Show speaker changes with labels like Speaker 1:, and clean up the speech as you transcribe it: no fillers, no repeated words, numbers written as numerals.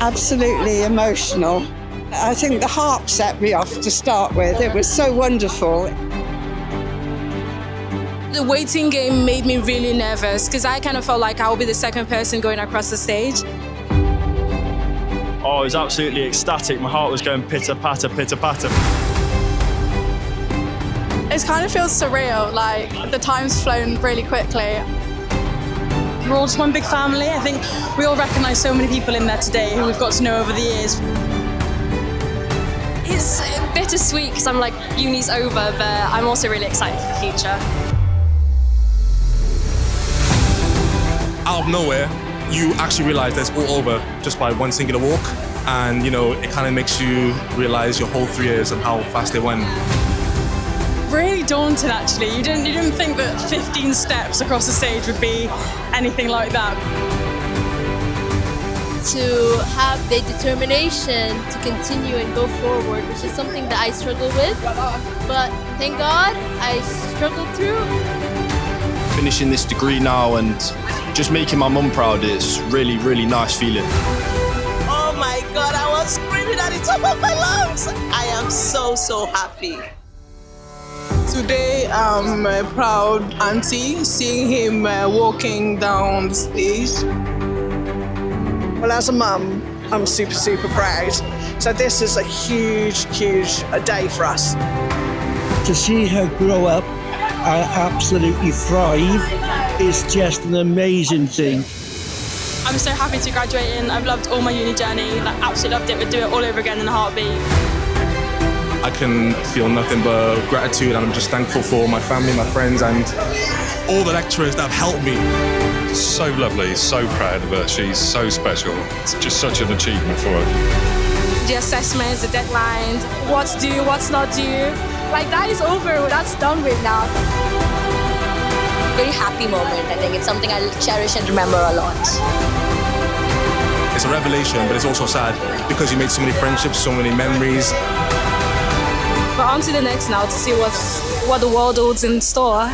Speaker 1: Absolutely emotional. I think the harp set me off to start with. It was so wonderful.
Speaker 2: The waiting game made me really nervous because I kind of felt like I would be the second person going across the stage.
Speaker 3: Oh, I was absolutely ecstatic. My heart was going pitter-patter, pitter-patter.
Speaker 4: It kind of feels surreal, like the time's flown really quickly.
Speaker 5: We're all just one big family. I think we all recognise so many people in there today who we've got to know over the years.
Speaker 6: It's bittersweet because I'm like, uni's over, but I'm also really excited for the future.
Speaker 7: Out of nowhere, you actually realise that it's all over just by one singular walk. And, it kind of makes you realise your whole 3 years and how fast they went.
Speaker 5: Really daunting, actually. You didn't think that 15 steps across the stage would be anything like that.
Speaker 8: To have the determination to continue and go forward, which is something that I struggle with. But thank God I struggled through.
Speaker 9: Finishing this degree now and just making my mum proud, it's really, really nice feeling.
Speaker 10: Oh my God, I was screaming at the top of my lungs. I am so, so happy.
Speaker 11: Today, I'm a proud auntie, seeing him walking down the stage.
Speaker 1: Well, as a mum, I'm super, super proud. So this is a huge, huge day for us.
Speaker 12: To see her grow up and absolutely thrive is just an amazing thing.
Speaker 5: I'm so happy to be graduating. I've loved all my uni journey. Absolutely loved it. Would do it all over again in a heartbeat.
Speaker 7: I can feel nothing but gratitude, and I'm just thankful for my family, my friends, and all the lecturers that have helped me.
Speaker 13: So lovely, so proud of her. She's so special. It's just such an achievement for her.
Speaker 2: The assessments, the deadlines, what's due, what's not due. Like, that is over, that's done with now.
Speaker 14: Very happy moment. I think it's something I'll cherish and remember a lot.
Speaker 7: It's a revelation, but it's also sad because you made so many friendships, so many memories.
Speaker 2: But on to the next now to see what the world holds in store.